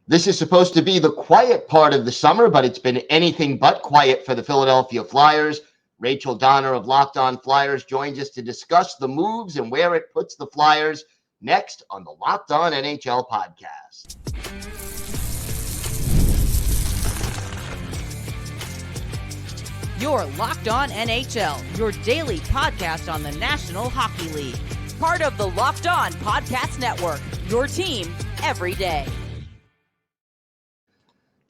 This is supposed to be the quiet part of the summer, but it's been anything but quiet for the Philadelphia Flyers. Rachel Donner of Locked On Flyers joins us to discuss the moves and where it puts the Flyers next on the Locked On NHL podcast. You're Locked On NHL, your daily podcast on the National Hockey League. Part of the Locked On Podcast Network, your team every day.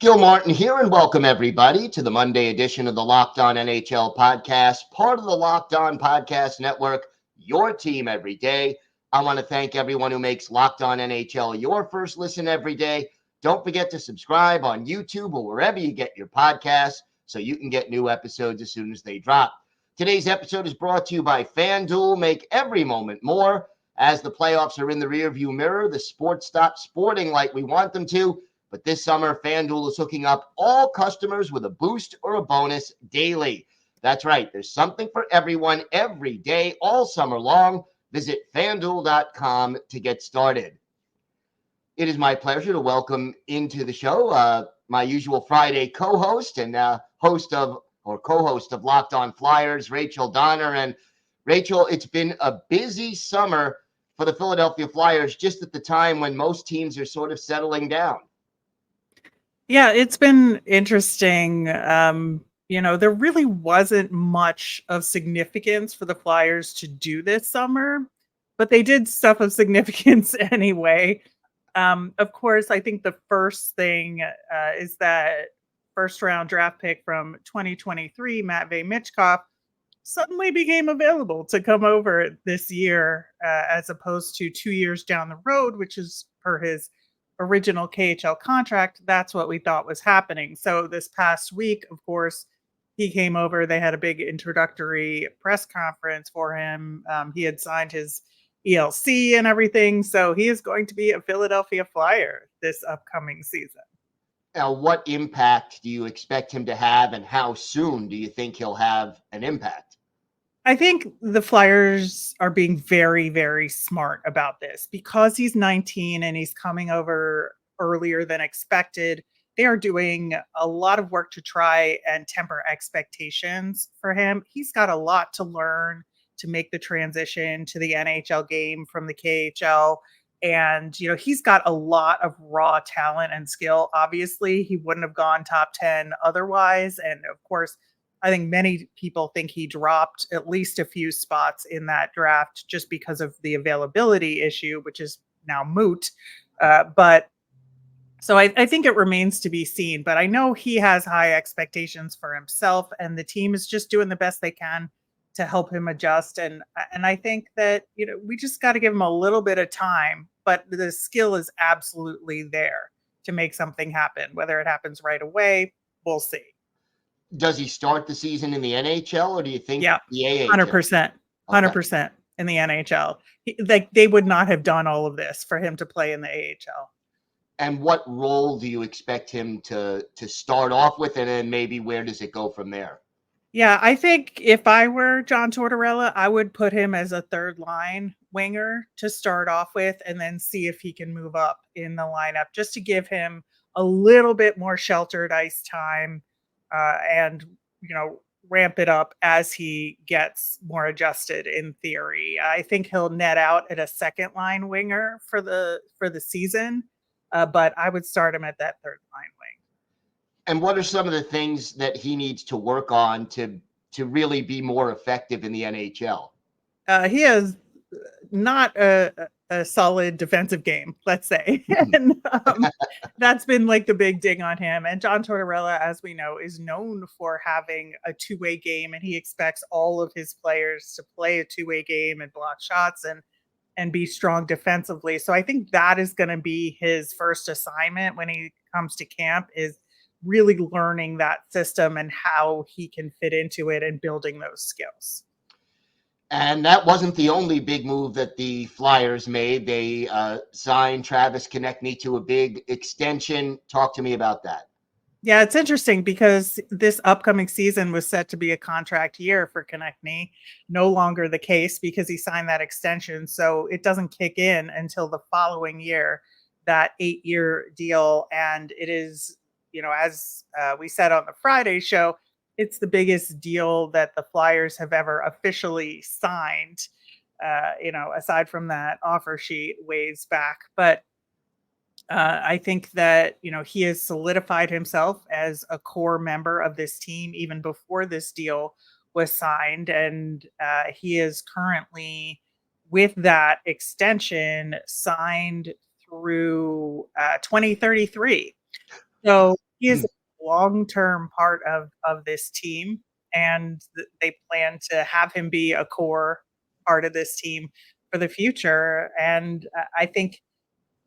Gil Martin here, and welcome everybody to the Monday edition of the Locked On NHL podcast, part of the Locked On Podcast Network, your team every day. I want to thank everyone who makes Locked On NHL your first listen every day. Don't forget to subscribe on YouTube or wherever you get your podcasts so you can get new episodes as soon as they drop. Today's episode is brought to you by FanDuel. Make every moment more. As the playoffs are in the rearview mirror, the sports stop sporting like we want them to. But this summer, FanDuel is hooking up all customers with a boost or a bonus daily. That's right. There's something for everyone every day, all summer long. Visit FanDuel.com to get started. It is my pleasure to welcome into the show my usual Friday co-host and co-host of Locked On Flyers, Rachel Donner. And Rachel, it's been a busy summer for the Philadelphia Flyers, just at the time when most teams are sort of settling down. Yeah, it's been interesting. There really wasn't much of significance for the Flyers to do this summer, but they did stuff of significance anyway. Of course, I think the first thing is that first round draft pick from 2023, Matvei Michkov, suddenly became available to come over this year as opposed to 2 years down the road, which is per his original KHL contract. That's what we thought was happening. So this past week, of course, he came over. They had a big introductory press conference for him. He had signed his ELC and everything. So he is going to be a Philadelphia Flyer this upcoming season. Now, what impact do you expect him to have, and how soon do you think he'll have an impact? I think the Flyers are being very, very smart about this because he's 19 and he's coming over earlier than expected. They are doing a lot of work to try and temper expectations for him. He's got a lot to learn to make the transition to the NHL game from the KHL. And, he's got a lot of raw talent and skill. Obviously, he wouldn't have gone top 10 otherwise. And of course, I think many people think he dropped at least a few spots in that draft just because of the availability issue, which is now moot. So I think it remains to be seen. But I know he has high expectations for himself, and the team is just doing the best they can to help him adjust. And I think that, we just got to give him a little bit of time. But the skill is absolutely there to make something happen. Whether it happens right away, we'll see. Does he start the season in the NHL, or do you think the AHL? 100% in the NHL. They would not have done all of this for him to play in the AHL. And what role do you expect him to start off with, and then maybe where does it go from there? Yeah, I think if I were John Tortorella, I would put him as a third line winger to start off with, and then see if he can move up in the lineup just to give him a little bit more sheltered ice time. And ramp it up as he gets more adjusted. In theory, I think he'll net out at a second line winger for the season, but I would start him at that third line wing. And what are some of the things that he needs to work on to really be more effective in the NHL? He has not a solid defensive game, let's say. And that's been like the big ding on him. And John Tortorella, as we know, is known for having a two-way game, and he expects all of his players to play a two-way game and block shots and be strong defensively. So I think that is going to be his first assignment when he comes to camp, is really learning that system and how he can fit into it and building those skills. And that wasn't the only big move that the Flyers made. They signed Travis Konecny to a big extension. Talk to me about that. Yeah, it's interesting because this upcoming season was set to be a contract year for Konecny. No longer the case because he signed that extension. So it doesn't kick in until the following year. that 8-year deal. And it is, as we said on the Friday show, it's the biggest deal that the Flyers have ever officially signed, aside from that offer sheet ways back. But I think that, he has solidified himself as a core member of this team even before this deal was signed. And he is currently, with that extension, signed through 2033. So he is a long-term part of this team, and they plan to have him be a core part of this team for the future. And I think,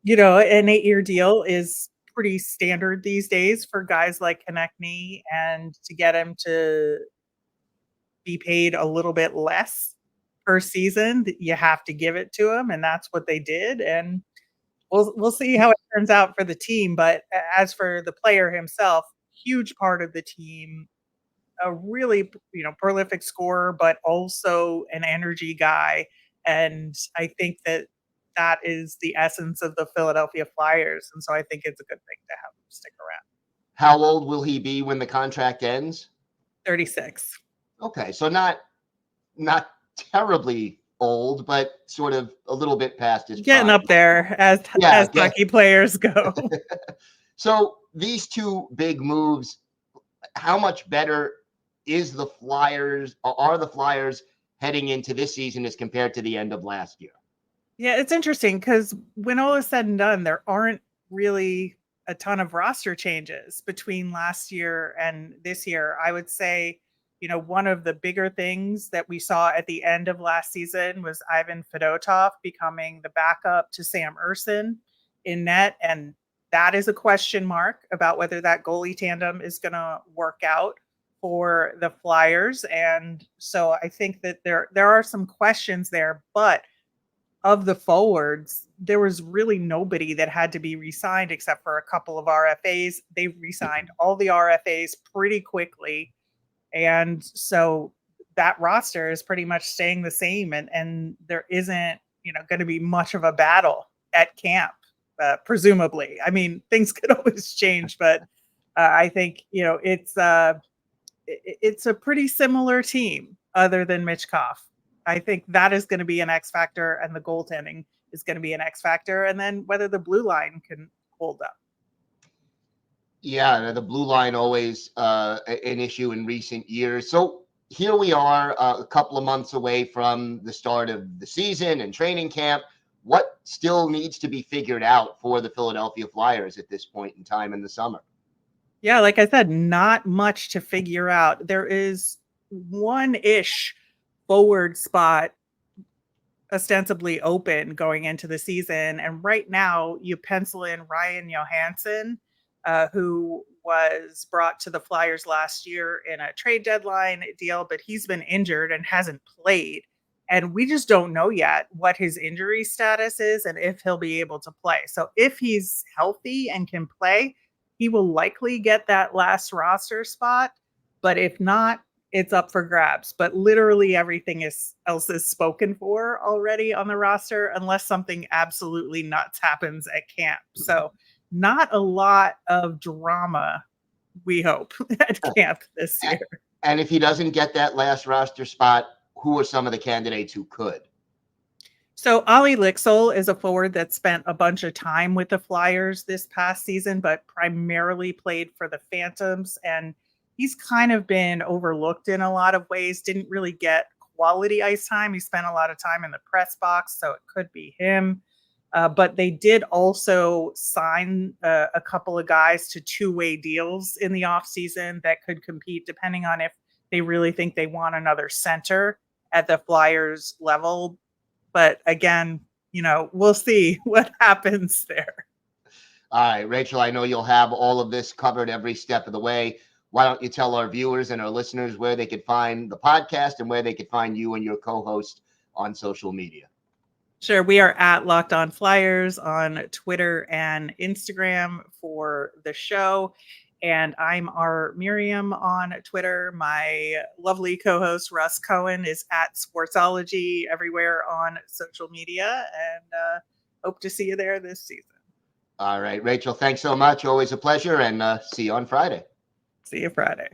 an 8-year deal is pretty standard these days for guys like Konecny, and to get him to be paid a little bit less per season, you have to give it to him, and that's what they did. And we'll see how it turns out for the team. But as for the player himself, huge part of the team, a really, prolific scorer, but also an energy guy. And I think that is the essence of the Philadelphia Flyers. And so I think it's a good thing to have him stick around. How old will he be when the contract ends? 36. Okay, so not terribly old, but sort of a little bit past his getting prime. up there as hockey players go. So these two big moves, how much better are the Flyers heading into this season as compared to the end of last year? Yeah, it's interesting because when all is said and done, there aren't really a ton of roster changes between last year and this year. I would say, one of the bigger things that we saw at the end of last season was Ivan Fedotov becoming the backup to Sam Ersson in net. And that is a question mark about whether that goalie tandem is going to work out for the Flyers. And so I think that there are some questions there, but of the forwards, there was really nobody that had to be re-signed except for a couple of RFAs. They re-signed all the RFAs pretty quickly. And so that roster is pretty much staying the same. And there isn't, going to be much of a battle at camp, presumably. I mean, things could always change, but I think, it's a pretty similar team other than Michkov. I think that is going to be an X factor, and the goaltending is going to be an X factor. And then whether the blue line can hold up. Yeah, the blue line always an issue in recent years. So here we are a couple of months away from the start of the season and training camp. What still needs to be figured out for the Philadelphia Flyers at this point in time in the summer? Yeah, like I said, not much to figure out. There is one-ish forward spot ostensibly open going into the season. And right now you pencil in Ryan Johansson, who was brought to the Flyers last year in a trade deadline deal, but he's been injured and hasn't played. And we just don't know yet what his injury status is and if he'll be able to play. So if he's healthy and can play, he will likely get that last roster spot. But if not, it's up for grabs. But literally everything else is spoken for already on the roster, unless something absolutely nuts happens at camp. So not a lot of drama, we hope, at camp this year. And if he doesn't get that last roster spot, who are some of the candidates who could? So Ollie Lixel is a forward that spent a bunch of time with the Flyers this past season, but primarily played for the Phantoms. And he's kind of been overlooked in a lot of ways, didn't really get quality ice time. He spent a lot of time in the press box, so it could be him. But they did also sign a couple of guys to two-way deals in the offseason that could compete depending on if they really think they want another center at the Flyers level. But again, we'll see what happens there. All right, Rachel, I know you'll have all of this covered every step of the way. Why don't you tell our viewers and our listeners where they could find the podcast and where they could find you and your co-host on social media? Sure. We are at Locked On Flyers on Twitter and Instagram for the show. And I'm our Miriam on Twitter. My lovely co-host, Russ Cohen, is at Sportsology everywhere on social media. And hope to see you there this season. All right, Rachel, thanks so much. Always a pleasure, and see you on Friday. See you Friday.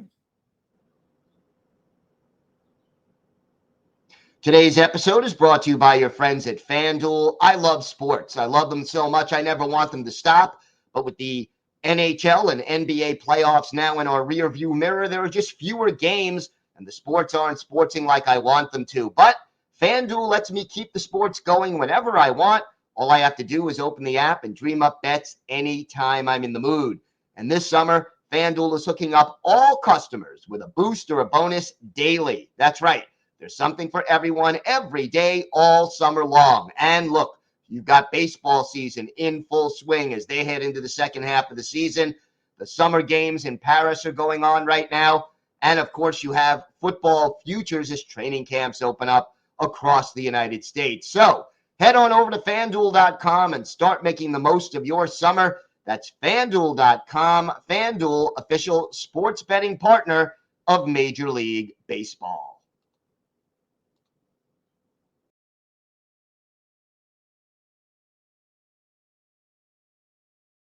Today's episode is brought to you by your friends at FanDuel. I love sports. I love them so much. I never want them to stop. But with the NHL and NBA playoffs now in our rearview mirror, there are just fewer games, and the sports aren't sportsing like I want them to. But FanDuel lets me keep the sports going whenever I want. All I have to do is open the app and dream up bets anytime I'm in the mood. And this summer, FanDuel is hooking up all customers with a boost or a bonus daily. That's right. There's something for everyone every day, all summer long. And look, you've got baseball season in full swing as they head into the second half of the season. The summer games in Paris are going on right now. And of course, you have football futures as training camps open up across the United States. So head on over to FanDuel.com and start making the most of your summer. That's FanDuel.com, FanDuel, official sports betting partner of Major League Baseball.